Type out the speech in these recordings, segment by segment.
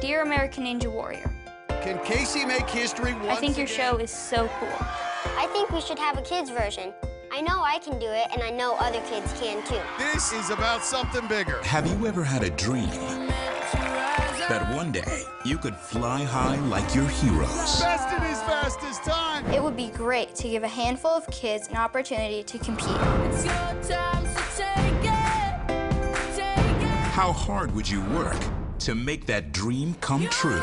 Dear American Ninja Warrior. Can Casey make history once I think your again? show is so cool. I think we should have a kids version. I know I can do it, and I know other kids can too. This is about something bigger. Have you ever had a dream that one day you could fly high like your heroes? Best in his fastest time. It would be great to give a handful of kids an opportunity to compete. It's your time, so take it, take it. How hard would you work to make that dream come true?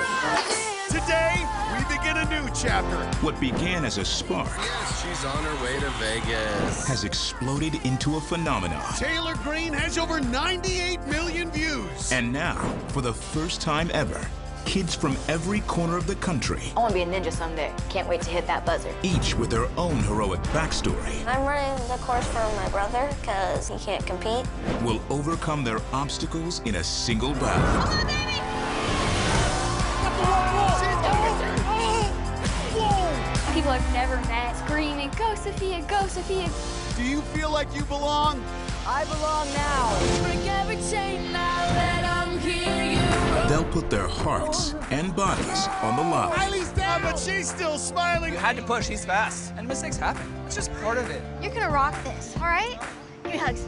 Today, we begin a new chapter. What began as a spark Yes, she's on her way to Vegas. has exploded into a phenomenon. Taylor Green has over 98 million views. And now, for the first time ever, kids from every corner of the country, I want to be a ninja someday. Can't wait to hit that buzzer. each with their own heroic backstory, I'm running the course for my brother because he can't compete. will overcome their obstacles in a single battle. People I've never met screaming, "Go, Sophia! Go, Sophia!" Do you feel like you belong? I belong now. Break every chain now, let 'em hear you. They'll put their hearts and bodies on the line. Riley's down, but she's still smiling. You had to push, he's fast. And mistakes happen. It's just part of it. You're gonna rock this, all right? Give me hugs.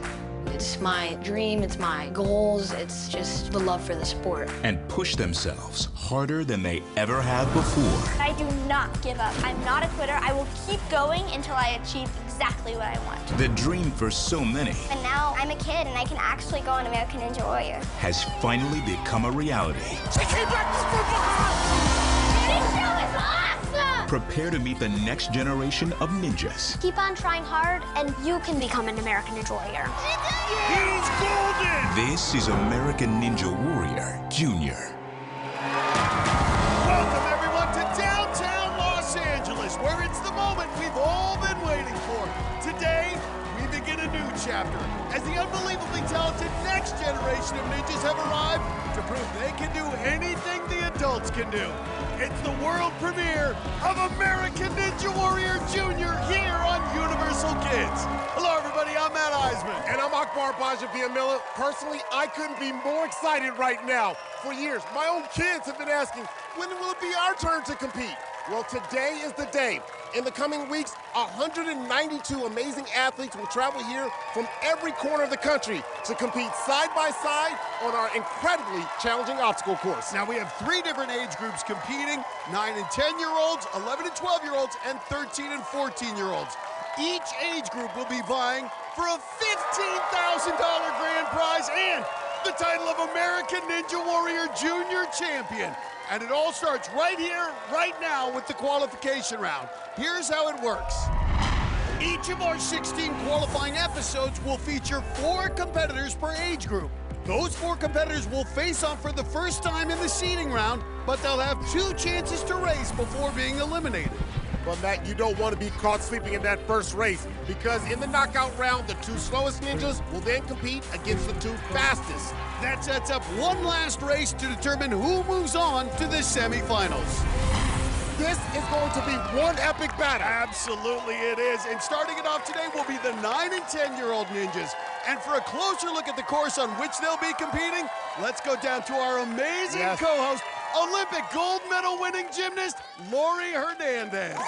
It's my dream, it's my goals, it's just the love for the sport. And push themselves harder than they ever have before. I do not give up. I'm not a quitter. I will keep going until I achieve exactly what I want. The dream for so many And now I'm a kid, and I can actually go on American Ninja Warrior. has finally become a reality. She came back from behind. This show is awesome! Prepare to meet the next generation of ninjas. Keep on trying hard, and you can become an American Ninja Warrior. He's golden. This is American Ninja Warrior Jr. Welcome, everyone, to downtown Los Angeles, where it's the moment we've all been waiting for. Today, we begin a new chapter as the unbelievably talented next generation of ninjas have arrived to prove they can do anything the adults can do. It's the world premiere of American Ninja Warrior Jr. here on Universal Kids. Hello, everybody. I'm Matt Eisman. And I'm Akbar Baja-Villamilla. Personally, I couldn't be more excited right now. For years, my own kids have been asking, when will it be our turn to compete? Well, today is the day. In the coming weeks, 192 amazing athletes will travel here from every corner of the country to compete side by side on our incredibly challenging obstacle course. Now, we have 3 different age groups competing, 9 and 10-year-olds, 11 and 12-year-olds, and 13 and 14-year-olds. Each age group will be vying for a $15,000 grand prize and the title of American Ninja Warrior Junior Champion. And it all starts right here, right now, with the qualification round. Here's how it works. Each of our 16 qualifying episodes will feature 4 competitors per age group. Those 4 competitors will face off for the first time in the seeding round, but they'll have 2 chances to race before being eliminated. But Matt, you don't want to be caught sleeping in that first race, because in the knockout round, the 2 slowest ninjas will then compete against the 2 fastest. That sets up one last race to determine who moves on to the semifinals. This is going to be one epic battle. Absolutely it is. And starting it off today will be the 9 and 10-year-old ninjas. And for a closer look at the course on which they'll be competing, let's go down to our amazing co-host, Olympic gold medal winning gymnast, Lori Hernandez.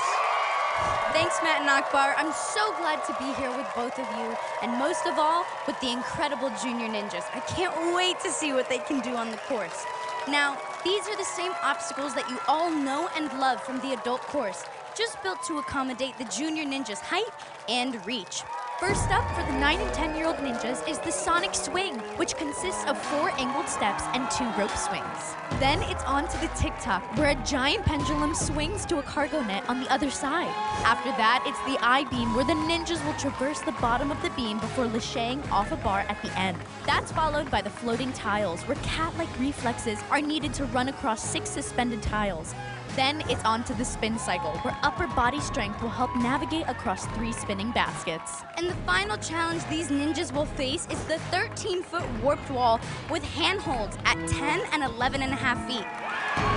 Thanks, Matt and Akbar. I'm so glad to be here with both of you, and most of all, with the incredible junior ninjas. I can't wait to see what they can do on the course. Now, these are the same obstacles that you all know and love from the adult course, just built to accommodate the junior ninjas' height and reach. First up for the 9 and 10-year-old ninjas is the Sonic Swing, which consists of 4 angled steps and 2 rope swings. Then it's on to the Tick-Tock, where a giant pendulum swings to a cargo net on the other side. After that, it's the I-Beam, where the ninjas will traverse the bottom of the beam before lacheting off a bar at the end. That's followed by the Floating Tiles, where cat-like reflexes are needed to run across 6 suspended tiles. Then it's on to the Spin Cycle, where upper body strength will help navigate across 3 spinning baskets. And the final challenge these ninjas will face is the 13-foot warped wall with handholds at 10 and 11 and a half feet.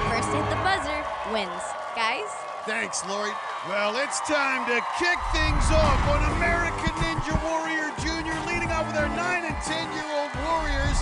First to hit the buzzer wins. Guys? Thanks, Lori. Well, it's time to kick things off on American Ninja Warrior Jr. leading off with our 9 and 10-year-old warriors.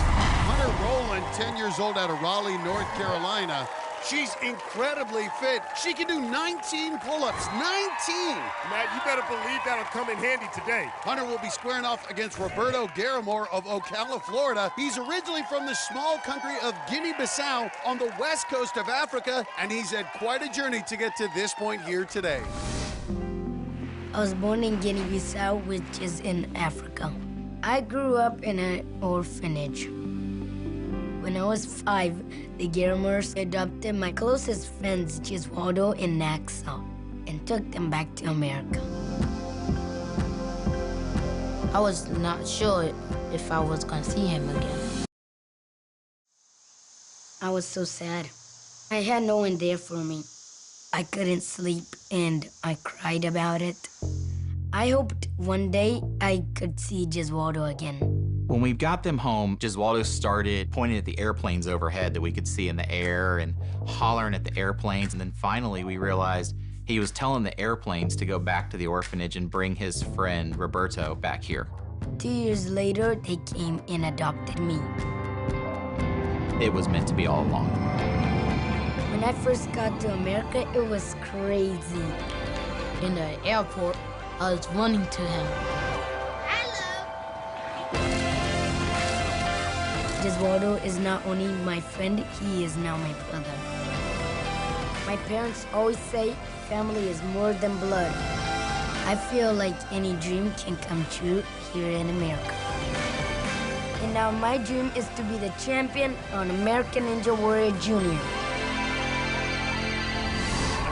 Hunter Rowland and 10 years old out of Raleigh, North Carolina. She's incredibly fit. She can do 19 pull-ups. 19! Matt, you better believe that'll come in handy today. Hunter will be squaring off against Roberto Garamore of Ocala, Florida. He's originally from the small country of Guinea-Bissau on the west coast of Africa, and he's had quite a journey to get to this point here today. I was born in Guinea-Bissau, which is in Africa. I grew up in an orphanage. When I was 5, the Garamores adopted my closest friends, Giswaldo and Naxau, and took them back to America. I was not sure if I was gonna see him again. I was so sad. I had no one there for me. I couldn't sleep, and I cried about it. I hoped one day I could see Giswaldo again. When we got them home, Giswaldo started pointing at the airplanes overhead that we could see in the air and hollering at the airplanes. And then finally we realized he was telling the airplanes to go back to the orphanage and bring his friend Roberto back here. 2 years later, they came and adopted me. It was meant to be all along. When I first got to America, it was crazy. In the airport, I was running to him. Giswaldo is not only my friend, he is now my brother. My parents always say family is more than blood. I feel like any dream can come true here in America. And now my dream is to be the champion on American Ninja Warrior Jr.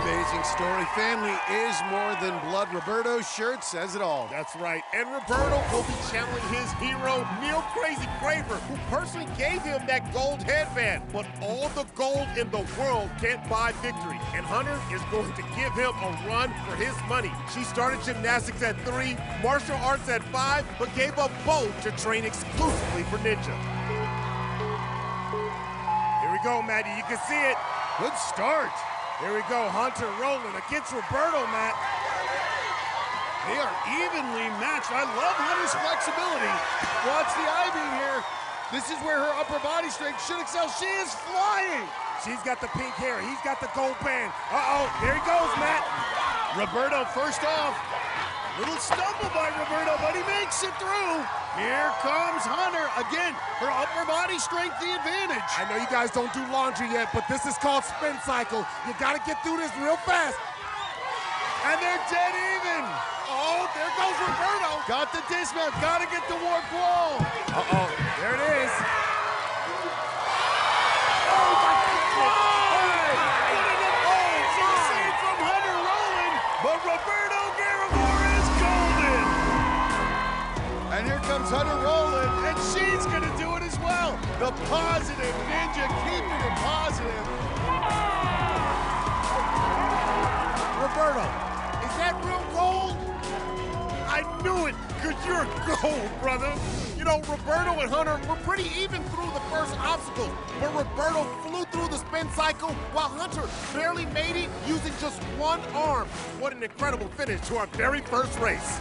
Amazing story. Family is more than blood. Roberto's shirt says it all. That's right. And Roberto will be channeling his hero, Neil Crazy Craver, who personally gave him that gold headband. But all the gold in the world can't buy victory. And Hunter is going to give him a run for his money. She started gymnastics at 3, martial arts at 5, but gave up both to train exclusively for Ninja. Here we go, Maddie. You can see it. Good start. Here we go, Hunter rolling against Roberto, Matt. They are evenly matched. I love Hunter's flexibility. Watch the I-beam here. This is where her upper body strength should excel. She is flying. She's got the pink hair. He's got the gold band. Uh-oh, there he goes, Matt. Roberto first off. Little stumble by Roberto, but he makes it through. Here comes Hunter. Again, her upper body strength, the advantage. I know you guys don't do laundry yet, but this is called spin cycle. You gotta get through this real fast. And they're dead even. Oh, there goes Roberto. Got the dismount, gotta get the warp wall. Uh-oh, there it is. Oh, my goodness. What in the balls? Insane from Hunter rolling, but Roberto Garamore is golden. And here comes Hunter rolling, and she's gonna do it as well. The positive ninja, keeping it positive. Roberto, is that real gold? I knew it, because you're gold, brother. You know, Roberto and Hunter were pretty even through the first obstacle, but Roberto flew through the spin cycle while Hunter barely made it using just one arm. What an incredible finish to our very first race.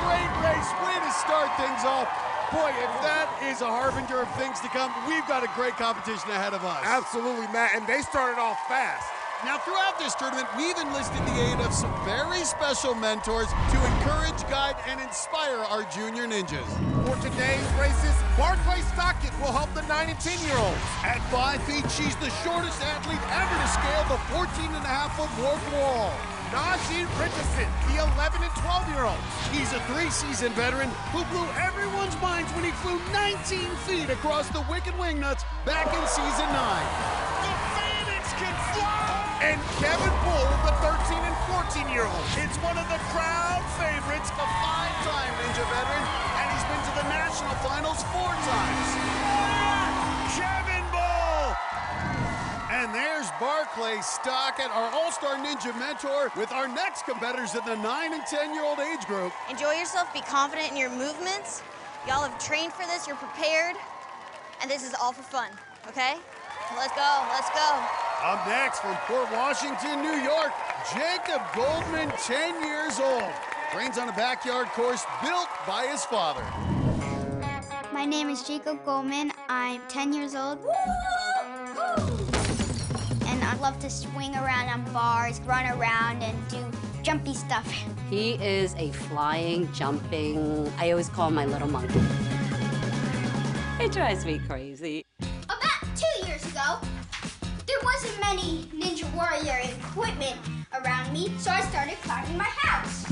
Great race, way to start things off. Boy, if that is a harbinger of things to come, we've got a great competition ahead of us. Absolutely, Matt, and they started off fast. Now, throughout this tournament, we've enlisted the aid of some very special mentors to encourage, guide, and inspire our junior ninjas. For today's races, Barclay Stockett will help the 9 and 10-year-olds. At 5 feet, she's the shortest athlete ever to scale the 14.5-foot warp wall. Najee Richardson, the 11 and 12-year-olds. He's a 3-season veteran who blew everyone's minds when he flew 19 feet across the Wicked Wingnuts back in season 9. The Phoenix can fly! And Kevin Bull, the 13 and 14-year-old. It's one of the crowd favorites, a 5-time Ninja veteran, and he's been to the national finals 4 times. Kevin Bull! And there's Barclay Stockett, our all-star Ninja mentor, with our next competitors in the 9 and 10-year-old age group. Enjoy yourself, be confident in your movements. Y'all have trained for this, you're prepared, and this is all for fun, okay? Let's go, let's go. Up next from Port Washington, New York, Jacob Goldman, 10 years old. Trains on a backyard course built by his father. My name is Jacob Goldman. I'm 10 years old. And I love to swing around on bars, run around, and do jumpy stuff. He is a flying, jumping, I always call him my little monkey. It drives me crazy. About 2 years ago, there wasn't many Ninja Warrior equipment around me, so I started climbing my house.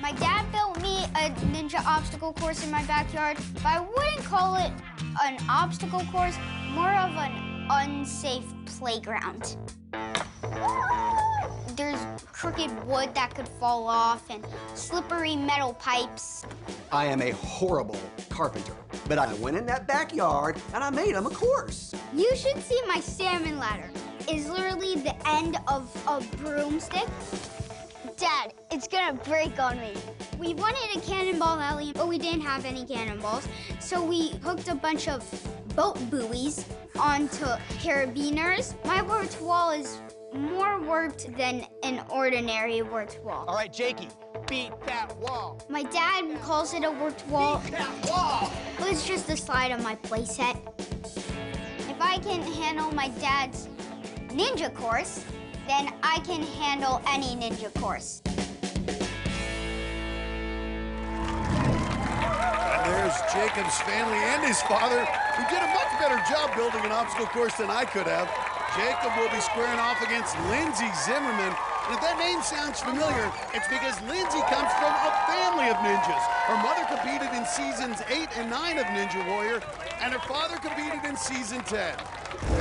My dad built me a ninja obstacle course in my backyard, but I wouldn't call it an obstacle course, more of an unsafe playground. There's crooked wood that could fall off and slippery metal pipes. I am a horrible carpenter, but I went in that backyard and I made him a course. You should see my salmon ladder. It's literally the end of a broomstick. Dad, it's gonna break on me. We wanted a cannonball alley, but we didn't have any cannonballs, so we hooked a bunch of boat buoys onto carabiners. My warped wall is more warped than an ordinary warped wall. All right, Jakey, beat that wall. My dad calls it a warped wall. Beat that wall! But it's just the slide on my playset. If I can handle my dad's ninja course, then I can handle any ninja course. And there's Jacob's family and his father, who did a much better job building an obstacle course than I could have. Jacob will be squaring off against Lindsay Zimmerman. And if that name sounds familiar, it's because Lindsay comes from a family of ninjas. Her mother competed in seasons 8 and 9 of Ninja Warrior, and her father competed in season 10.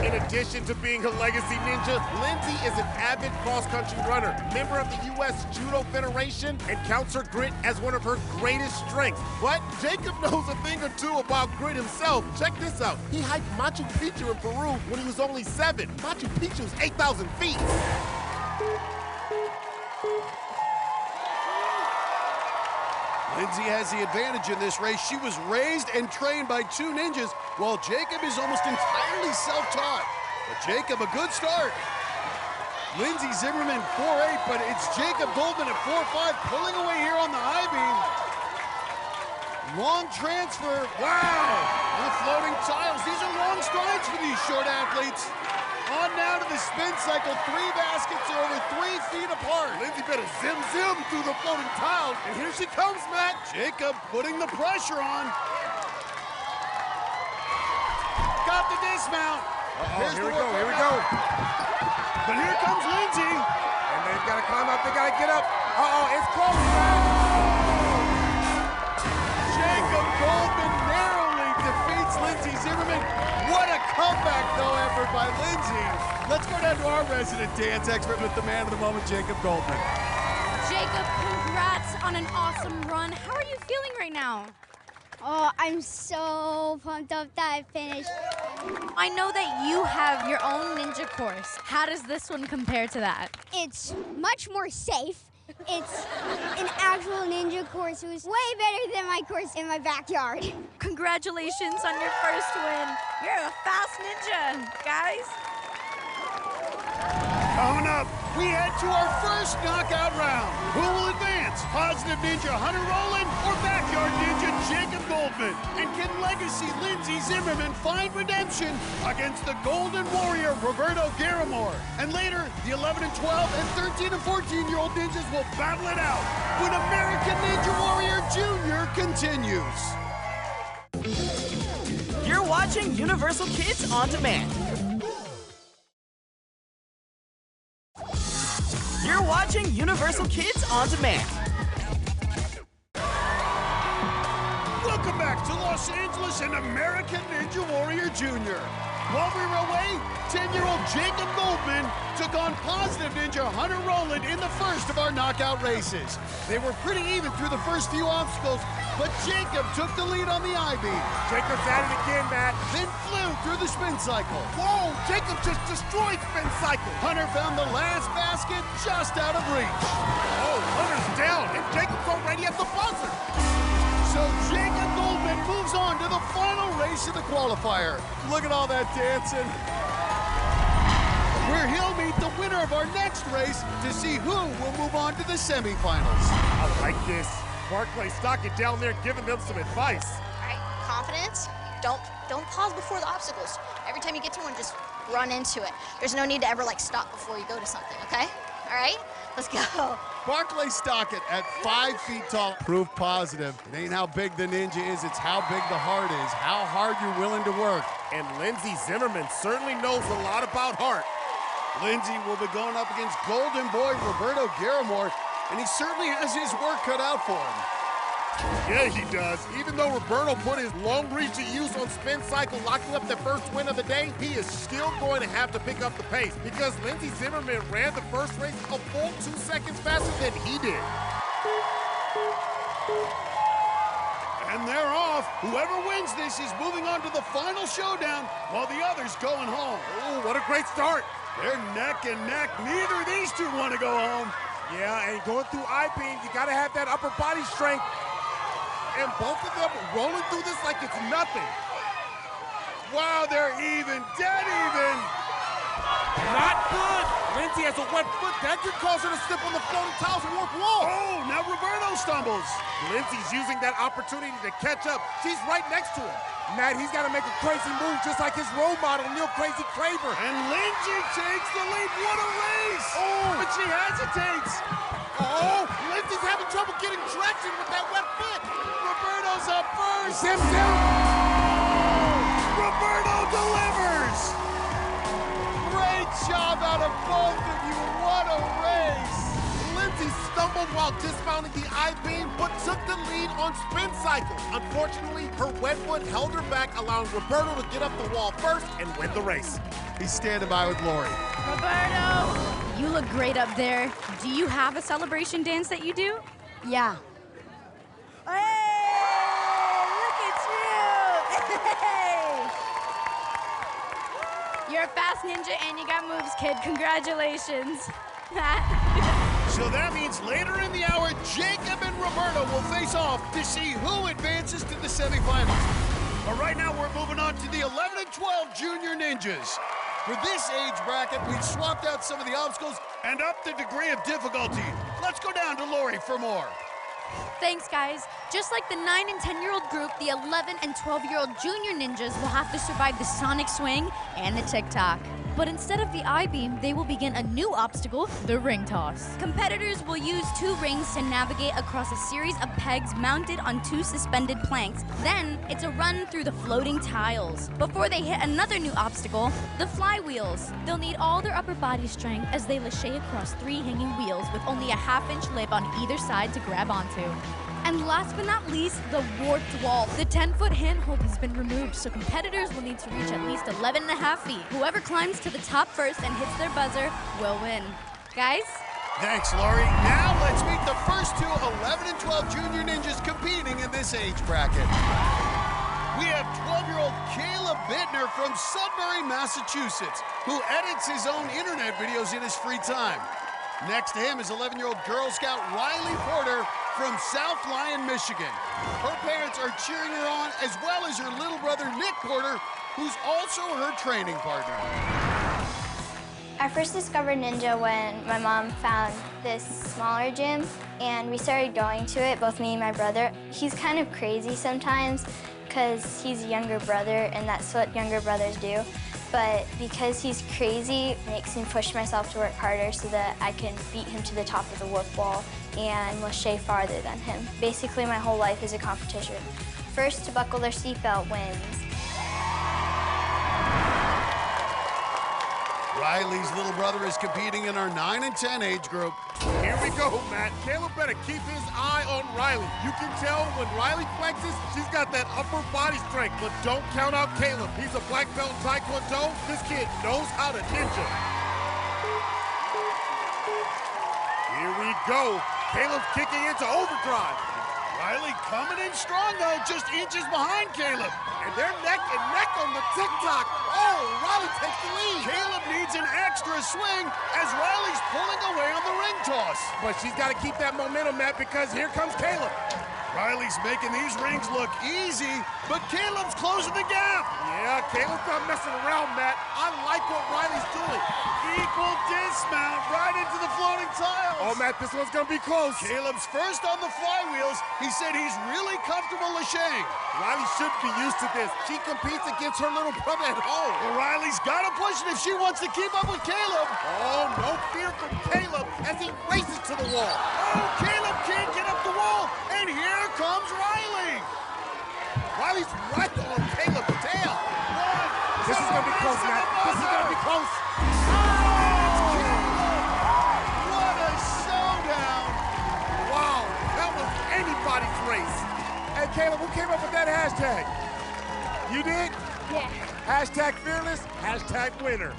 In addition to being a legacy ninja, Lindsay is an avid cross-country runner, member of the U.S. Judo Federation, and counts her grit as one of her greatest strengths. But Jacob knows a thing or two about grit himself. Check this out. He hiked Machu Picchu in Peru when he was only 7. Machu Picchu's 8,000 feet. Lindsay has the advantage in this race. She was raised and trained by 2 ninjas, while Jacob is almost entirely self-taught. But Jacob, a good start. Lindsay Zimmerman, 4'8", but it's Jacob Goldman at 4'5", pulling away here on the high beam. Long transfer, wow! And the floating tiles. These are long strides for these short athletes. On now to the spin cycle. 3 baskets are over 3 feet apart. Lindsay better zim through the floating tiles. And here she comes, Matt. Jacob putting the pressure on. Got the dismount. Here we go. But here comes Lindsay. And they've got to climb up. They got to get up. It's close. Jacob Goldman narrowly defeats Lindsay Zimmerman. What a comeback, though, effort by Lindsay. Let's go down to our resident dance expert with the man of the moment, Jacob Goldman. Jacob, congrats on an awesome run. How are you feeling right now? Oh, I'm so pumped up that I finished. I know that you have your own ninja course. How does this one compare to that? It's much more safe. It's an actual ninja course. It was way better than my course in my backyard. Congratulations on your first win. You're a fast ninja, guys. Coming up, we head to our first knockout round. Who will advance? Positive Ninja Hunter Rowland or Backyard Ninja Jacob Goldman? And can Legacy Lindsay Zimmerman find redemption against the Golden Warrior Roberto Garamore? And later, the 11 and 12 and 13 and 14-year-old ninjas will battle it out when American Ninja Warrior Jr. continues. You're watching Universal Kids On Demand. You're watching Universal Kids On Demand. Welcome back to Los Angeles and American Ninja Warrior Jr. While we were away, 10-year-old Jacob Goldman took on positive Ninja Hunter Rowland in the first of our knockout races. They were pretty even through the first few obstacles, but Jacob took the lead on the I-beam. Jacob's at it again, Matt. Then flew through the spin cycle. Whoa, Jacob just destroyed spin cycle. Hunter found the last basket just out of reach. Oh, Hunter's down, and Jacob's already at the buzzer. So Jacob Goldman moves on to the final race of the qualifier. Look at all that dancing. Where he'll meet the winner of our next race to see who will move on to the semifinals. I like this. Barclay Stockett down there giving them some advice. All right, confidence. Don't pause before the obstacles. Every time you get to one, just run into it. There's no need to ever like stop before you go to something, okay? All right, let's go. Barclay Stockett at 5 feet tall, proof positive. It ain't how big the ninja is, it's how big the heart is, how hard you're willing to work. And Lindsey Zimmerman certainly knows a lot about heart. Lindsey will be going up against Golden Boy Roberto Garamore, and he certainly has his work cut out for him. Yeah, he does. Even though Roberto put his long reach to use on spin cycle, locking up the first win of the day, he is still going to have to pick up the pace because Lindsey Zimmerman ran the first race a full 2 seconds faster than he did. And they're off. Whoever wins this is moving on to the final showdown while the other's going home. Oh, what a great start. They're neck and neck. Neither of these two want to go home. Yeah, and going through I-beam, you got to have that upper body strength. And both of them rolling through this like it's nothing. Wow, they're even, dead even. Not good. Lindsey has a wet foot. That could cause her to slip on the floating tiles and warp wall. Oh, now Roberto stumbles. Lindsey's using that opportunity to catch up. She's right next to him. Matt, he's got to make a crazy move just like his role model, Neil Crazy Craver. And Lindsey takes the lead. What a race. Oh, but she hesitates. Oh, Lindsey's having trouble getting traction with that wet foot. Roberto's up first. Zim, zim. Roberto delivers. Great job out of both of you. What a race. Lindsey stumbled while dismounting the I-beam, but took the lead on spin cycle. Unfortunately, her wet foot held her back, allowing Roberto to get up the wall first and win the race. He's standing by with Lori. Roberto, you look great up there. Do you have a celebration dance that you do? Yeah. Hey, look at you! Hey! You're a fast ninja and you got moves, kid. Congratulations. So that means later in the hour, Jacob and Roberto will face off to see who advances to the semifinals. But right now, we're moving on to the 11 and 12 Junior Ninjas. For this age bracket, we've swapped out some of the obstacles and upped the degree of difficulty. Let's go down to Lori for more. Thanks, guys. Just like the 9 and 10-year-old group, the 11 and 12-year-old junior ninjas will have to survive the Sonic Swing and the Tick-Tock. But instead of the I-beam, they will begin a new obstacle, the ring toss. Competitors will use 2 rings to navigate across a series of pegs mounted on 2 suspended planks. Then, it's a run through the floating tiles. Before they hit another new obstacle, the flywheels. They'll need all their upper body strength as they lachey across 3 hanging wheels with only a half-inch lip on either side to grab onto. And last but not least, the warped wall. The 10-foot handhold has been removed, so competitors will need to reach at least 11.5 feet. Whoever climbs to the top first and hits their buzzer will win. Guys? Thanks, Lori. Now let's meet the first 2 11 and 12 Junior Ninjas competing in this age bracket. We have 12-year-old Caleb Bittner from Sudbury, Massachusetts, who edits his own internet videos in his free time. Next to him is 11-year-old Girl Scout Riley Porter from South Lyon, Michigan. Her parents are cheering her on, as well as her little brother, Nick Porter, who's also her training partner. I first discovered Ninja when my mom found this smaller gym, and we started going to it, both me and my brother. He's kind of crazy sometimes, because he's a younger brother, and that's what younger brothers do. But because he's crazy, it makes me push myself to work harder so that I can beat him to the top of the warp wall and lachey farther than him. Basically, my whole life is a competition. First to buckle their seatbelt wins. Riley's little brother is competing in our 9 and 10 age group. Here we go, Matt. Caleb better keep his eye on Riley. You can tell when Riley flexes, she's got that upper body strength. But don't count out Caleb. He's a black belt in Taekwondo. This kid knows how to ninja. Here we go. Caleb's kicking into overdrive. Riley coming in strong, though, just inches behind Caleb. And they're neck and neck on the Tick-Tock. Oh, Riley takes the lead. Caleb needs an extra swing as Riley's pulling away on the ring toss. But she's got to keep that momentum, Matt, because here comes Caleb. Riley's making these rings look easy, but Caleb's closing the gap. Yeah, Caleb's not messing around, Matt. I like what Riley's doing. Equal dismount right into the floating tiles. Oh, Matt, this one's gonna be close. Caleb's first on the flywheels. He said he's really comfortable lashing. Riley should be used to this. She competes against her little brother at home. Well, Riley's got to push it if she wants to keep up with Caleb. Oh, no fear from Caleb as he races to the wall. Oh, Caleb can't get up the wall, and here comes Riley. Riley's right on Caleb's tail. This is gonna be close, Matt. This is gonna be close. What a showdown. Wow, that was anybody's race. Hey, Caleb, who came up with that hashtag? You did? Yeah. Hashtag fearless, hashtag winner.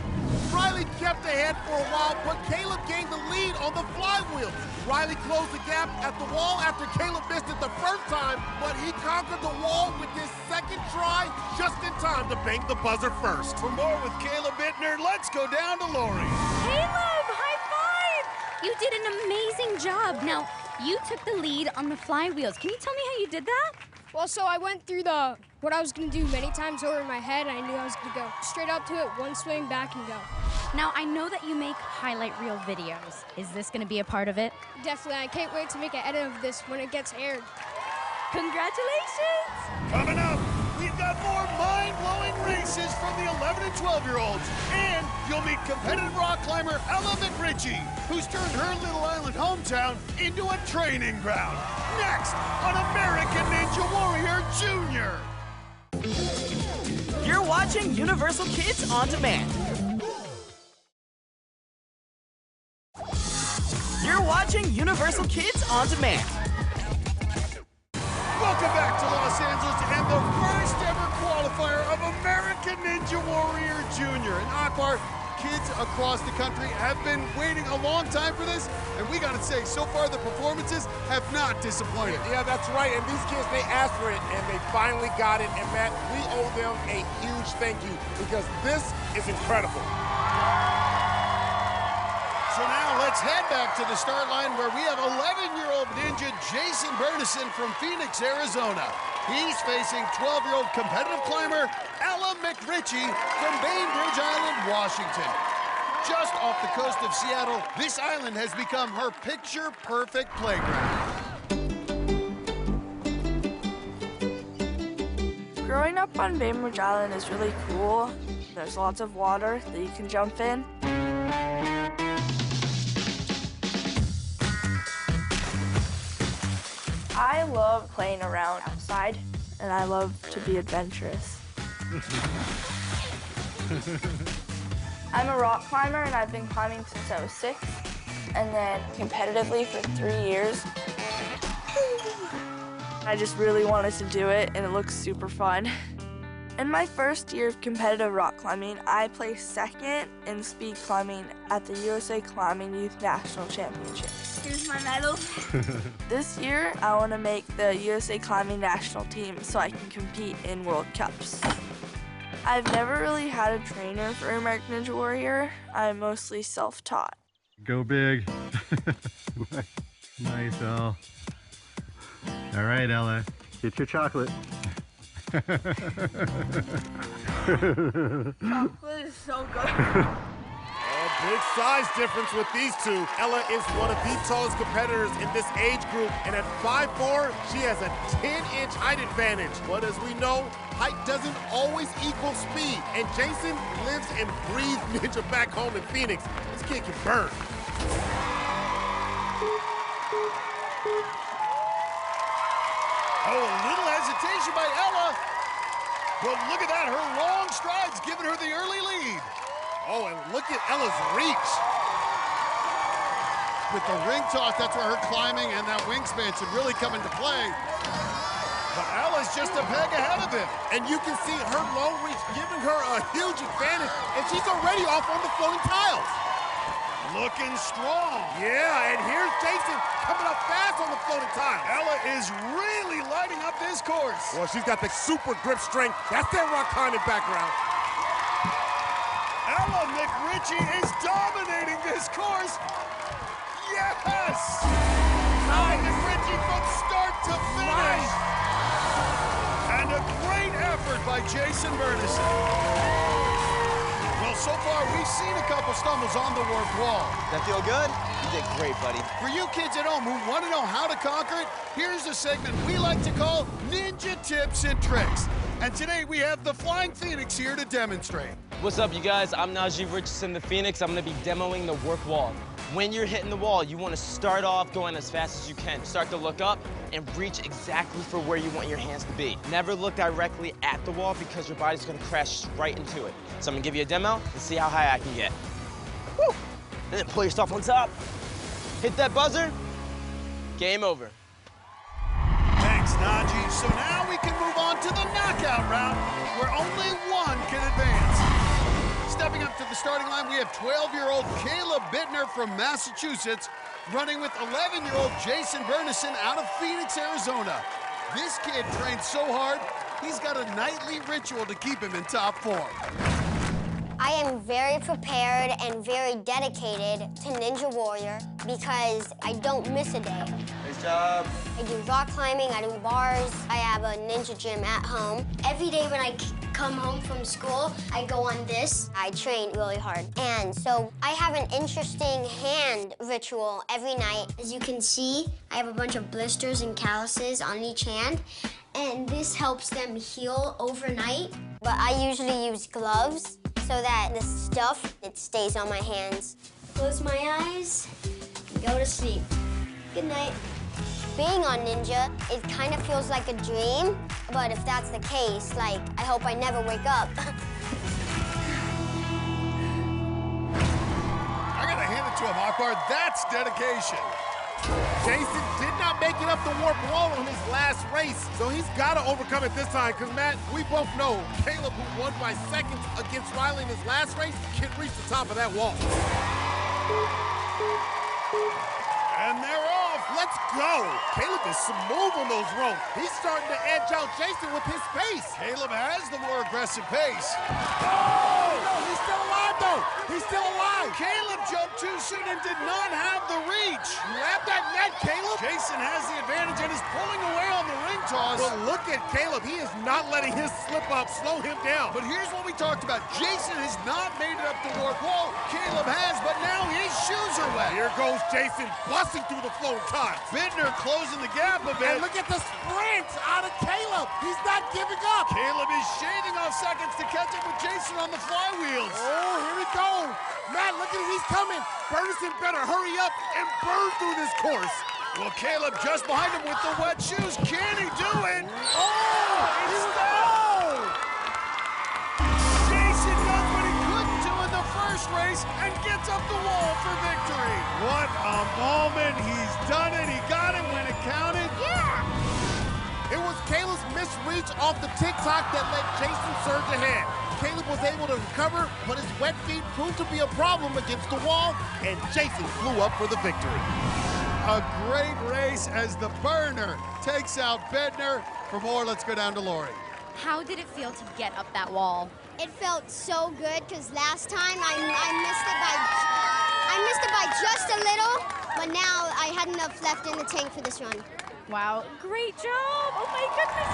Riley kept ahead for a while, but Caleb gained the lead on the flywheels. Riley closed the gap at the wall after Caleb missed it the first time, but he conquered the wall with his second try just in time to bang the buzzer first. For more with Caleb Bittner, let's go down to Lori. Caleb, high five! You did an amazing job. Now, you took the lead on the flywheels. Can you tell me how you did that? Well, so I went through what I was going to do many times over in my head, and I knew I was going to go straight up to it, one swing, back, and go. Now, I know that you make highlight reel videos. Is this going to be a part of it? Definitely. I can't wait to make an edit of this when it gets aired. Congratulations! Coming up, we've got more mind-blowing races from the 11 and 12-year-olds. And you'll meet competitive rock climber Ella McRitchie, who's turned her Little Island hometown into a training ground. Next on American Ninja Warrior Jr. You're watching Universal Kids On Demand. You're watching Universal Kids On Demand. Welcome back to Los Angeles and the first ever qualifier of American Ninja Warrior Jr. And Akbar, kids across the country have been waiting a long time for this, and we gotta say, so far the performances have not disappointed. Yeah, that's right, and these kids, they asked for it, and they finally got it, and Matt, we owe them a huge thank you, because this is incredible. So now let's head back to the start line where we have 11-year-old ninja Jason Bernison from Phoenix, Arizona. He's facing 12-year-old competitive climber Ella McRitchie from Bainbridge Island, Washington. Just off the coast of Seattle, this island has become her picture-perfect playground. Growing up on Bainbridge Island is really cool. There's lots of water that you can jump in. I love playing around outside, and I love to be adventurous. I'm a rock climber, and I've been climbing since I was 6, and then competitively for 3 years. I just really wanted to do it, and it looks super fun. In my first year of competitive rock climbing, I placed 2nd in speed climbing at the USA Climbing Youth National Championships. Here's my medal. This year, I want to make the USA Climbing National team so I can compete in World Cups. I've never really had a trainer for American Ninja Warrior. I'm mostly self-taught. Go big. Nice, Elle. All right, Ella, get your chocolate. Chocolate is so good. A big size difference with these two. Ella is one of the tallest competitors in this age group, and at 5'4", she has a 10-inch height advantage. But as we know, height doesn't always equal speed, and Jason lives and breathes ninja back home in Phoenix. This kid can burn. Oh, a little hesitation by Ella. But look at that, her long strides giving her the early lead. Oh, and look at Ella's reach. With the ring toss, that's where her climbing and that wingspan should really come into play. But Ella's just a peg ahead of him. And you can see her long reach giving her a huge advantage, and she's already off on the floating tiles. Looking strong. Yeah, and here's Jason coming up fast on the floating tiles. Ella is really lighting up this course. Well, she's got the super grip strength. That's that rock climbing background. Ella McRitchie is dominating this course. Yes! Ella McRitchie from start to finish. And a great effort by Jason Bernison. Well, so far, we've seen a couple stumbles on the warped wall. That feel good? You did great, buddy. For you kids at home who want to know how to conquer it, here's a segment we like to call Ninja Tips and Tricks. And today we have the Flying Phoenix here to demonstrate. What's up, you guys? I'm Najee Richardson, the Phoenix. I'm gonna be demoing the warp wall. When you're hitting the wall, you wanna start off going as fast as you can. Start to look up and reach exactly for where you want your hands to be. Never look directly at the wall because your body's gonna crash right into it. So I'm gonna give you a demo and see how high I can get. Woo! And then pull yourself on top. Hit that buzzer. Game over. Thanks, Najee. So now we can move on to the knockout round, where only one can advance. Stepping up to the starting line, we have 12-year-old Caleb Bittner from Massachusetts, running with 11-year-old Jason Bernison out of Phoenix, Arizona. This kid trains so hard, he's got a nightly ritual to keep him in top form. I am very prepared and very dedicated to Ninja Warrior because I don't miss a day. Nice job. I do rock climbing, I do bars, I have a ninja gym at home. Every day when I come home from school, I go on this. I train really hard. And so I have an interesting hand ritual every night. As you can see, I have a bunch of blisters and calluses on each hand, and this helps them heal overnight. But I usually use gloves so that the stuff, it stays on my hands. Close my eyes, and go to sleep. Good night. Being on Ninja, it kind of feels like a dream, but if that's the case, like, I hope I never wake up. I gotta hand it to him, Akbar. That's dedication. Jason did not make it up the warp wall on his last race, so he's got to overcome it this time, because, Matt, we both know Caleb, who won by seconds against Riley in his last race, can reach the top of that wall. And they're off. Let's go. Caleb is smooth on those ropes. He's starting to edge out Jason with his pace. Caleb has the more aggressive pace. Oh! No, he's still alive, though. He's still alive. Caleb jumped too soon and did not have the reach. Grab that net, Caleb. Jason has the advantage and is pulling away on the ring toss. But look at Caleb. He is not letting his slip-up slow him down. But here's what we talked about. Jason has not made it up the warp wall. Caleb has, but now his shoes are wet. Here goes Jason, busting through the floating tiles. Bittner closing the gap a bit. And look at the sprint out of Caleb. He's not giving up. Caleb is shaving off seconds to catch up with Jason on the flywheels. Oh, here we go. Matt, look at it. He's coming. Bernison better hurry up and burn through this course. Well, Caleb just behind him with the wet shoes. Can he do it? Oh, it's down. Jason does what he couldn't do in the first race and gets up the wall for victory. What a moment. He's done it. He got it when it counted. Yeah. It was Caleb's missed reach off the TikTok that let Jason surge ahead. Caleb was able to recover, but his wet feet proved to be a problem against the wall, and Jason flew up for the victory. A great race as the burner takes out Bittner. For more, let's go down to Lori. How did it feel to get up that wall? It felt so good because last time I missed it by just a little, but now I had enough left in the tank for this run. Wow, great job! Oh my goodness!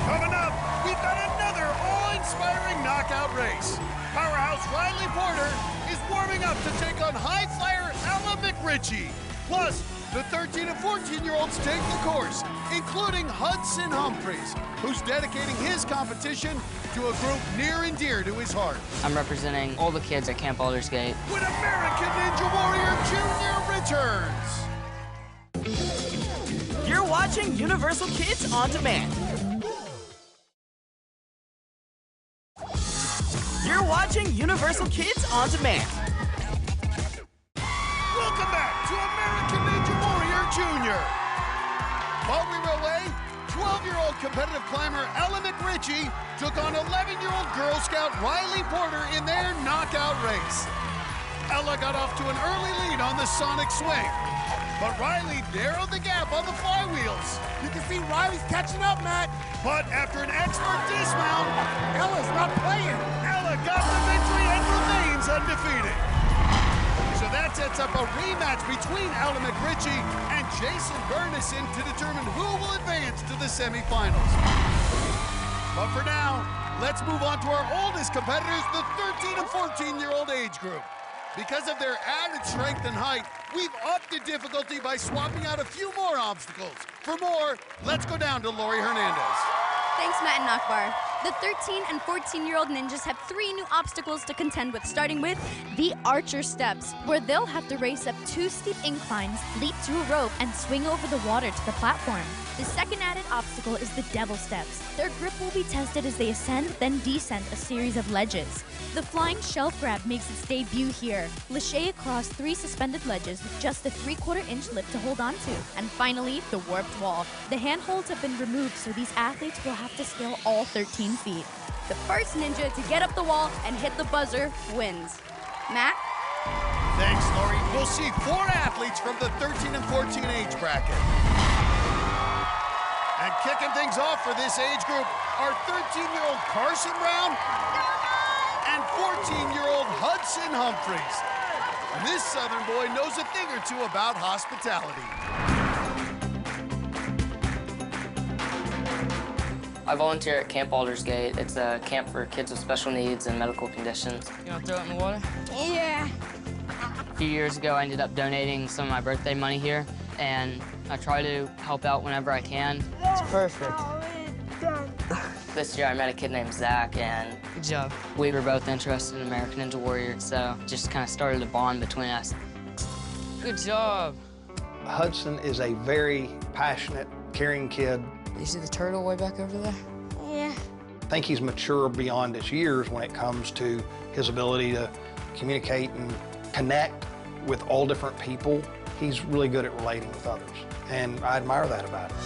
Coming up, we've got another awe-inspiring knockout race. Powerhouse Riley Porter is warming up to take on high flyer Ella McRitchie. Plus, the 13 and 14-year-olds take the course, including Hudson Humphreys, who's dedicating his competition to a group near and dear to his heart. I'm representing all the kids at Camp Aldersgate. When American Ninja Warrior Jr. returns. You're watching Universal Kids On Demand. You're watching Universal Kids On Demand. Welcome back to American Ninja Warrior Jr. While we were away, 12-year-old competitive climber Ella McRitchie took on 11-year-old Girl Scout Riley Porter in their knockout race. Ella got off to an early lead on the Sonic Swing, but Riley narrowed the gap on the flywheels. You can see Riley's catching up, Matt. But after an expert dismount, Ella's not playing. Ella got the victory and remains undefeated. So That sets up a rematch between Alan McRitchie and Jason Burnison to determine who will advance to the semifinals. But for now, let's move on to our oldest competitors, the 13 and 14-year-old age group. Because of their added strength and height, we've upped the difficulty by swapping out a few more obstacles. For more, let's go down to Lori Hernandez. Thanks, Matt and Akbar. The 13 and 14-year-old ninjas have 3 new obstacles to contend with, starting with the Archer Steps, where they'll have to race up 2 steep inclines, leap through a rope, and swing over the water to the platform. The second added obstacle is the Devil Steps. Their grip will be tested as they ascend, then descend a series of ledges. The Flying Shelf Grab makes its debut here. Lachey across 3 suspended ledges with just a 3/4-inch lip to hold onto. And finally, the Warped Wall. The handholds have been removed, so these athletes will have to scale all 13 feet. The first ninja to get up the wall and hit the buzzer wins. Matt? Thanks, Lori. We'll see 4 athletes from the 13 and 14 age bracket. And kicking things off for this age group are 13-year-old Carson Brown and 14-year-old Hudson Humphreys. This Southern boy knows a thing or two about hospitality. I volunteer at Camp Aldersgate. It's a camp for kids with special needs and medical conditions. You want to throw it in the water? Yeah. A few years ago, I ended up donating some of my birthday money here, and I try to help out whenever I can. It's perfect. This year, I met a kid named Zach, and good job. We were both interested in American Ninja Warrior, so just kind of started a bond between us. Good job. Hudson is a very passionate, caring kid. You see the turtle way back over there? Yeah. I think he's mature beyond his years when it comes to his ability to communicate and connect with all different people. He's really good at relating with others, and I admire that about him.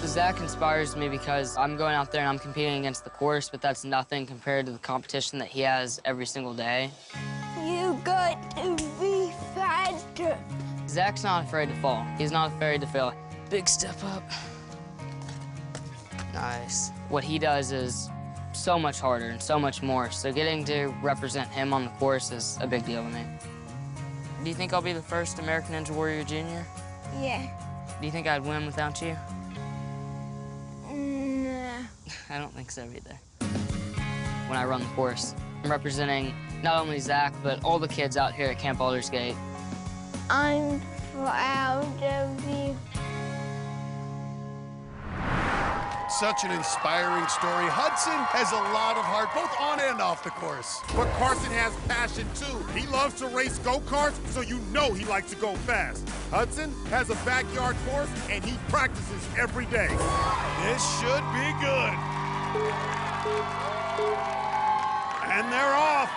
Zach inspires me because I'm going out there and I'm competing against the course, but that's nothing compared to the competition that he has every single day. You got to be faster. Zach's not afraid to fall. He's not afraid to fail. Big step up. Nice. What he does is so much harder and so much more, so getting to represent him on the course is a big deal to me. Do you think I'll be the first American Ninja Warrior Junior? Yeah. Do you think I'd win without you? Nah. I don't think so either. When I run the course, I'm representing not only Zach, but all the kids out here at Camp Aldersgate. I'm proud of you. Such an inspiring story. Hudson has a lot of heart, both on and off the course. But Carson has passion, too. He loves to race go-karts, so you know he likes to go fast. Hudson has a backyard course, and he practices every day. This should be good. And they're off.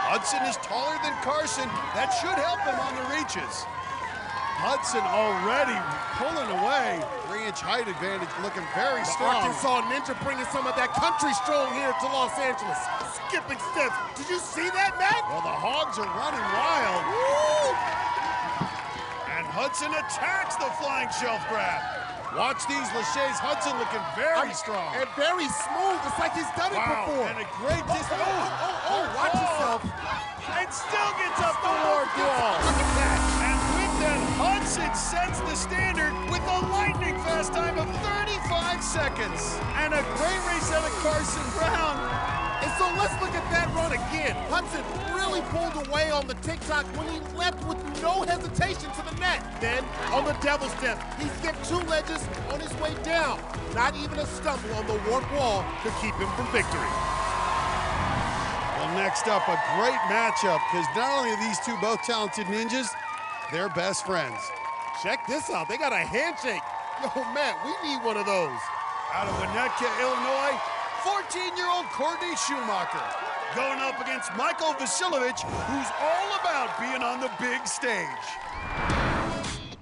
Hudson is taller than Carson. That should help him on the reaches. Hudson already pulling away. 3-inch height advantage, looking very strong. Arkansas Ninja bringing some of that country stroll here to Los Angeles. Skipping steps. Did you see that, Matt? Well, the Hogs are running wild. Woo! And Hudson attacks the flying shelf grab. Watch these Lachey's. Hudson looking very strong. And very smooth. It's like he's done it before. And a great distance. Watch yourself. And still gets up the warped wall. Look at that. And with that, Hudson sets the standard with a lightning fast time of 35 seconds. And a great race out of Carson Brown. And so let's look at that run again. Hudson really pulled away on the TikTok when he leapt with no hesitation to the net. Then, on the Devil Step, he skipped 2 ledges on his way down. Not even a stumble on the warped wall could keep him from victory. Well, next up, a great matchup, because not only are these two both talented ninjas, they're best friends. Check this out. They got a handshake. Yo, Matt, we need one of those. Out of Winnetka, Illinois, 14-year-old Courtney Schumacher going up against Michael Vasilovich, who's all about being on the big stage.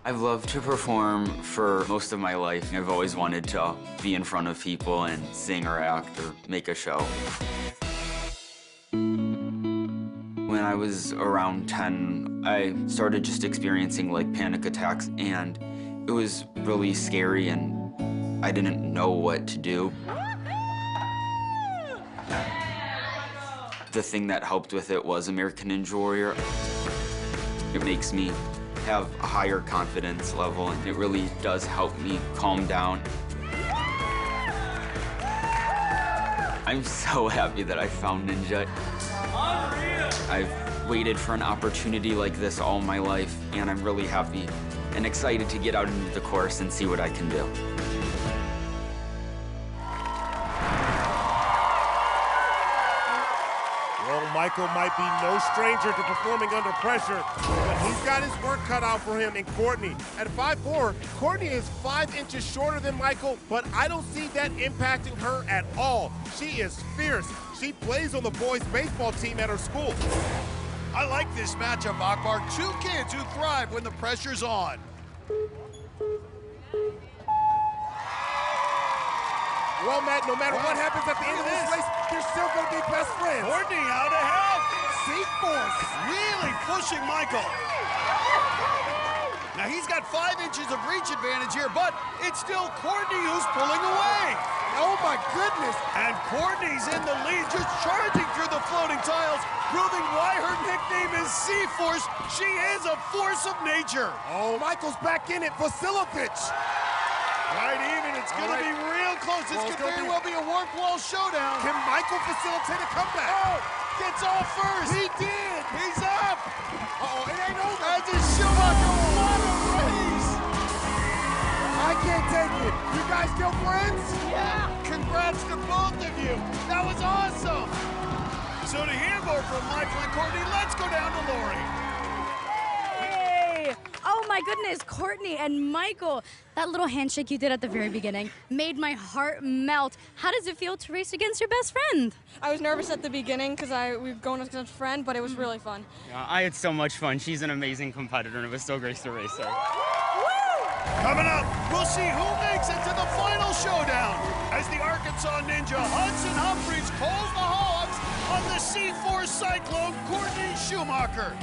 I've loved to perform for most of my life. I've always wanted to be in front of people and sing or act or make a show. When I was around 10, I started just experiencing like panic attacks, and it was really scary and I didn't know what to do. The thing that helped with it was American Ninja Warrior. It makes me have a higher confidence level, and it really does help me calm down. I'm so happy that I found Ninja. I've waited for an opportunity like this all my life, and I'm really happy and excited to get out into the course and see what I can do. Well, Michael might be no stranger to performing under pressure, but he's got his work cut out for him in Courtney. At 5'4", Courtney is 5 inches shorter than Michael, but I don't see that impacting her at all. She is fierce. She plays on the boys' baseball team at her school. I like this matchup, Akbar. Two kids who thrive when the pressure's on. Well, Matt, no matter what happens at the end of this race, they're still going to be best friends. Courtney out ahead. C-Force really pushing Michael. Now he's got 5 inches of reach advantage here, but it's still Courtney who's pulling away. Oh my goodness. And Courtney's in the lead, just charging through the floating tiles, proving why her nickname is C-Force. She is a force of nature. Oh, Michael's back in it. Vasilovich. Right even, it's going to be real close. This could very well be a work wall showdown. Can Michael facilitate a comeback? Oh, gets off first. He did. He's up. Uh-oh, it ain't over. As a Schumacher, what a race. I can't take it. You guys still friends? Yeah. Congrats to both of you. That was awesome. So to hear more from Michael and Courtney, let's go down to Lori. Hey! Oh my goodness, Courtney and Michael. That little handshake you did at the very beginning made my heart melt. How does it feel to race against your best friend? I was nervous at the beginning because we were going against a friend, but it was really fun. I had so much fun. She's an amazing competitor, and it was so great to race her. Coming up, we'll see who makes it to the final showdown as the Arkansas Ninja Hudson Humphreys calls the hogs on the C4 Cyclone Courtney Schumacher.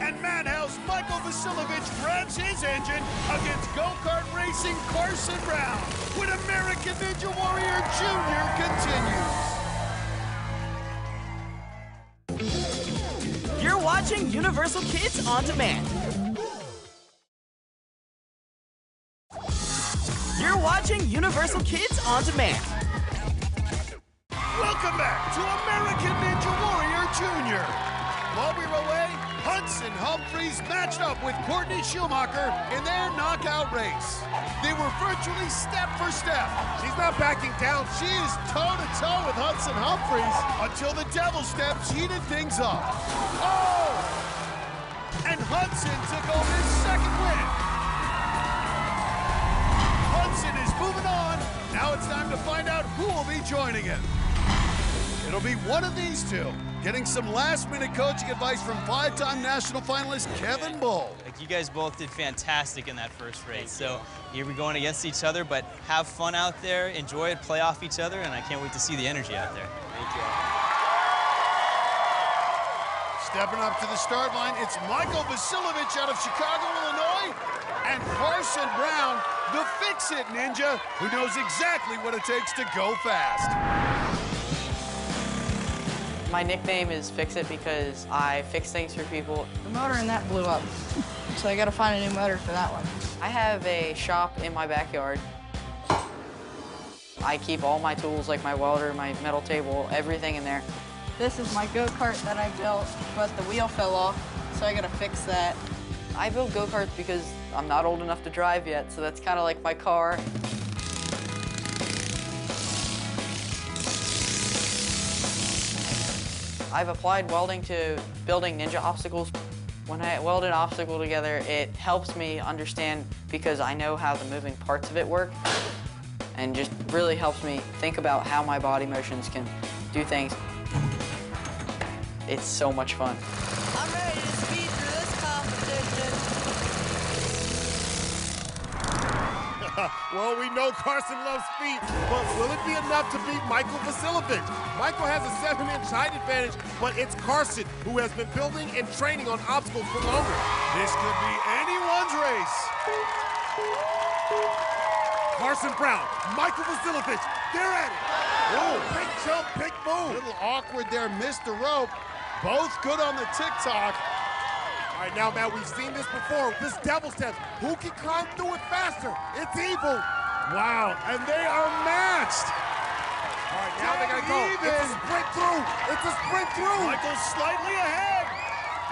And Madhouse Michael Vasilovich grabs his engine against go-kart racing Carson Brown when American Ninja Warrior Jr. continues. You're watching Universal Kids On Demand. You're watching Universal Kids On Demand. Welcome back to American Ninja Warrior Jr. While we were away, Hudson Humphreys matched up with Courtney Schumacher in their knockout race. They were virtually step for step. She's not backing down. She is toe-to-toe with Hudson Humphreys until the devil steps heated things up. Oh! And Hudson took home his second win. Hudson is moving on. Now it's time to find out who will be joining him. It'll be one of these two, getting some last-minute coaching advice from 5-time national finalist Kevin Bull. You guys both did fantastic in that first race. So here we're going against each other, but have fun out there, enjoy it, play off each other, and I can't wait to see the energy out there. Thank you. Stepping up to the start line, it's Michael Vasilovich out of Chicago, Illinois, and Carson Brown, the Fix-It Ninja, who knows exactly what it takes to go fast. My nickname is Fix It because I fix things for people. The motor in that blew up, so I gotta find a new motor for that one. I have a shop in my backyard. I keep all my tools, like my welder, my metal table, everything in there. This is my go-kart that I built, but the wheel fell off, so I gotta fix that. I build go-karts because I'm not old enough to drive yet, so that's kind of like my car. I've applied welding to building ninja obstacles. When I weld an obstacle together, it helps me understand because I know how the moving parts of it work, and just really helps me think about how my body motions can do things. It's so much fun. I'm ready to speed through this competition. Well, we know Carson loves speed, but will it be enough to beat Michael Vasilovich? Michael has a 7-inch height advantage, but it's Carson who has been building and training on obstacles for longer. This could be anyone's race. Carson Brown, Michael Vasilovich, they're at it. Oh, big jump, big move. A little awkward there, missed the rope. Both good on the TikTok. All right, now, Matt, we've seen this before. This devil step. Who can climb through it faster? It's evil. Wow, and they are matched. All right, now they gotta go. It's a sprint through. It's a sprint through. Michael's slightly ahead.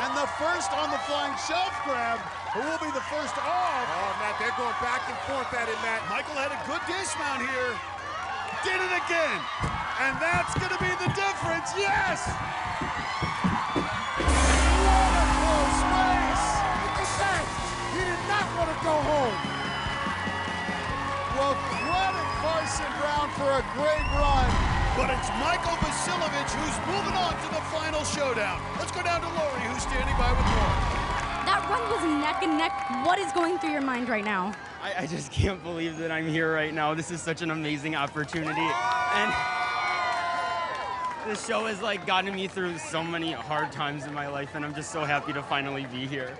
And the first on the flying shelf grab, who will be the first off? Oh, Matt, they're going back and forth at it, Matt. Michael had a good dismount here. Did it again. And that's gonna be the difference, yes! What a close race! He did not want to go home. Well, credit Carson Brown for a great run, but it's Michael Vasilovich who's moving on to the final showdown. Let's go down to Lori, who's standing by with more. That run was neck and neck. What is going through your mind right now? I just can't believe that I'm here right now. This is such an amazing opportunity. And this show has like gotten me through so many hard times in my life, and I'm just so happy to finally be here.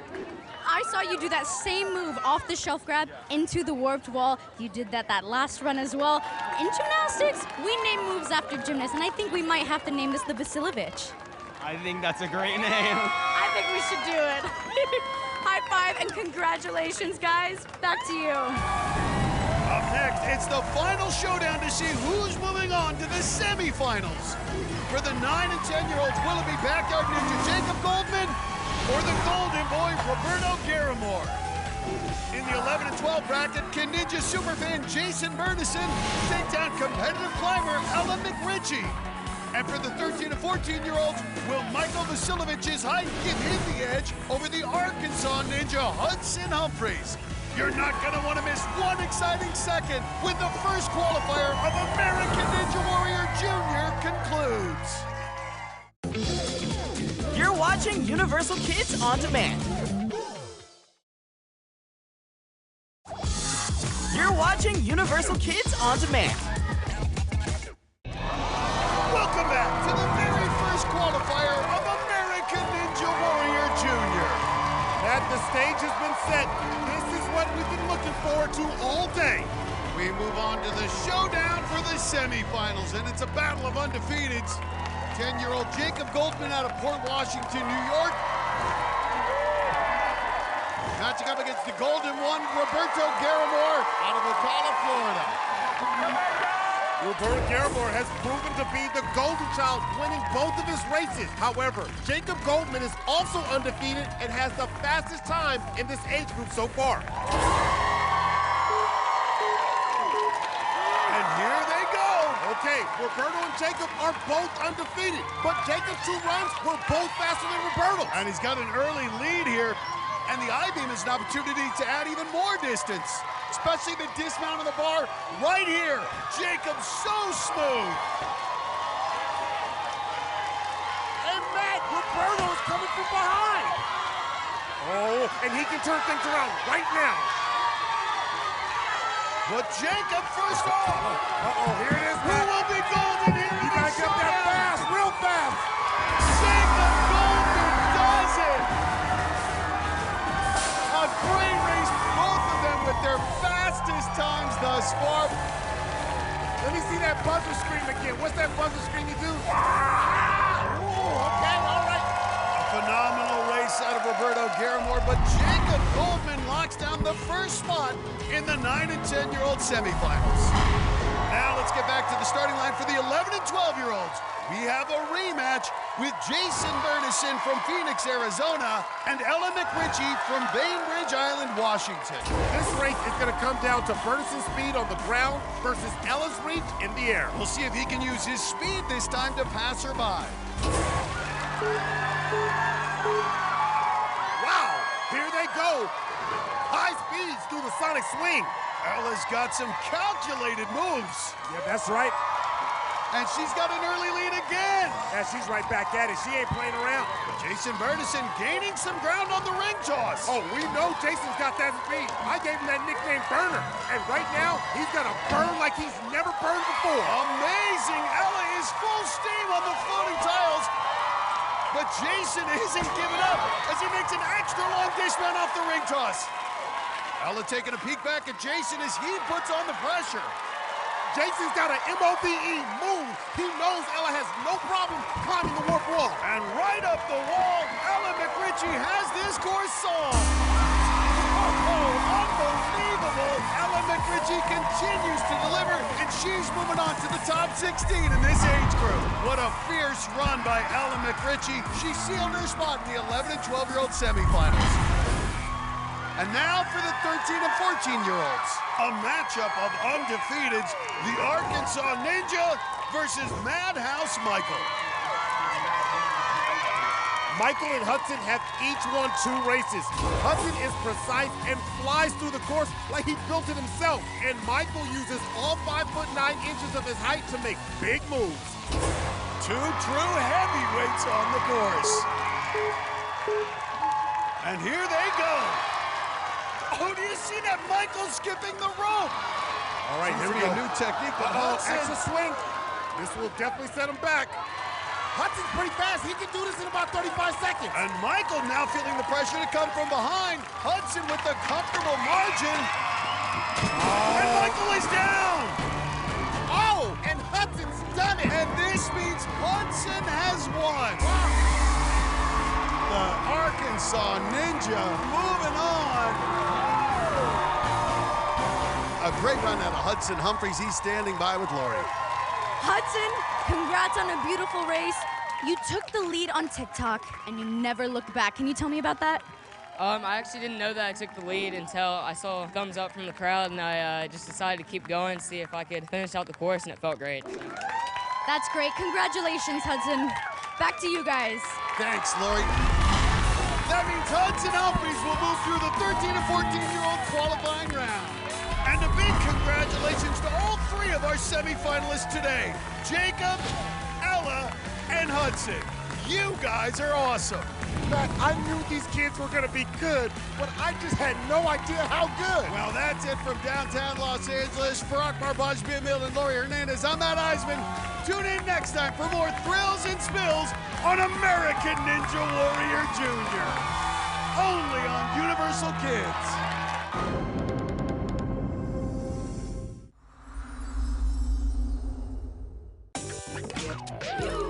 I saw you do that same move off the shelf grab into the warped wall. You did that last run as well. In gymnastics, we name moves after gymnasts, and I think we might have to name this the Vasilovich. I think that's a great name. I think we should do it. High five and congratulations, guys. Back to you. Up next, it's the final showdown to see who's moving on to the semifinals. For the 9 and 10-year-olds, will it be backyard ninja Jacob Goldman or the golden boy Roberto Garamore? In the 11 and 12 bracket, can Ninja superfan Jason Bernison take down competitive climber Ella McRitchie? And for the 13 and 14-year-olds, will Michael Vasilovich's height give him the edge over the Arkansas Ninja Hudson Humphreys? You're not going to want to miss one exciting second when the first qualifier of American Ninja Warrior Junior concludes. You're watching Universal Kids On Demand. You're watching Universal Kids On Demand. Welcome back to the very first qualifier of American Ninja Warrior Junior. Matt, the stage has been set. This is what we've been looking forward to all day. We move on to the showdown for the semifinals, and it's a battle of undefeateds. 10-year-old Jacob Goldman out of Port Washington, New York. Matching up against the golden one, Roberto Garamore out of Ocala, Florida. Roberto Garamore has proven to be the golden child, winning both of his races. However, Jacob Goldman is also undefeated and has the fastest time in this age group so far. And here they go. Okay, Roberto and Jacob are both undefeated, but Jacob's 2 runs were both faster than Roberto's. And he's got an early lead here. And the I-beam is an opportunity to add even more distance, especially the dismount on the bar right here. Jacob so smooth. And Matt, Roberto is coming from behind. Oh, and he can turn things around right now. But Jacob first off. Uh-oh, here it is, Who Matt. will be golden here in You the gotta get that showdown? fast, real fast. Jacob Goldman does it. A great race, both of them with their fastest times thus far. Let me see that buzzer scream again. What's that buzzer scream you do? Ooh, okay, all right. A phenomenal race out of Roberto Garamore, but Jacob Goldman locks down the first spot in the 9 and 10-year-old semifinals. Now let's get back to the starting line for the 11 and 12-year-olds. We have a rematch with Jason Bernison from Phoenix, Arizona, and Ella McRitchie from Bainbridge Island, Washington. This race is going to come down to Bernison's speed on the ground versus Ella's reach in the air. We'll see if he can use his speed this time to pass her by. Wow, here they go. High speeds through the sonic swing. Ella's got some calculated moves. Yeah, that's right. And she's got an early lead again. Yeah, she's right back at it. She ain't playing around. Jason Bernison gaining some ground on the ring toss. Oh, we know Jason's got that speed. I gave him that nickname Burner. And right now, he's gonna burn like he's never burned before. Amazing. Ella is full steam on the floating tiles. But Jason isn't giving up as he makes an extra long dismount off the ring toss. Ella taking a peek back at Jason as he puts on the pressure. Jason's got an MOVE move. He knows Ella has no problem climbing the warp wall. And right up the wall, Ella McRitchie has this course solved. Oh, unbelievable. Ella McRitchie continues to deliver, and she's moving on to the top 16 in this age group. What a fierce run by Ella McRitchie. She sealed her spot in the 11 and 12-year-old semifinals. And now for the 13 and 14-year-olds. A matchup of undefeateds, the Arkansas Ninja versus Madhouse Michael. Michael and Hudson have each won 2 races. Hudson is precise and flies through the course like he built it himself. And Michael uses all 5'9" inches of his height to make big moves. 2 true heavyweights on the course. And here they go. Oh, do you see that Michael skipping the rope? All right, here we go. A new technique, but extra swing. This will definitely set him back. Hudson's pretty fast. He can do this in about 35 seconds. And Michael now feeling the pressure to come from behind. Hudson with a comfortable margin. And Michael is down. Oh, and Hudson's done it. And this means Hudson has won. The Arkansas Ninja moving on. A great run out of Hudson Humphreys. He's standing by with Lori. Hudson, congrats on a beautiful race. You took the lead on TikTok and you never looked back. Can you tell me about that? I actually didn't know that I took the lead until I saw a thumbs up from the crowd, and I just decided to keep going, see if I could finish out the course, and it felt great. That's great. Congratulations, Hudson. Back to you guys. Thanks, Lori. That means Hudson Humphreys will move through the 13 and 14-year-old qualifying round. And a big congratulations to all 3 of our semifinalists today, Jacob, Ella, and Hudson. You guys are awesome. Matt, I knew these kids were gonna be good, but I just had no idea how good. Well, that's it from downtown Los Angeles. For Akbar Bajbir and Lori Hernandez, I'm Matt Eisman. Tune in next time for more thrills and spills on American Ninja Warrior Jr. Only on Universal Kids. You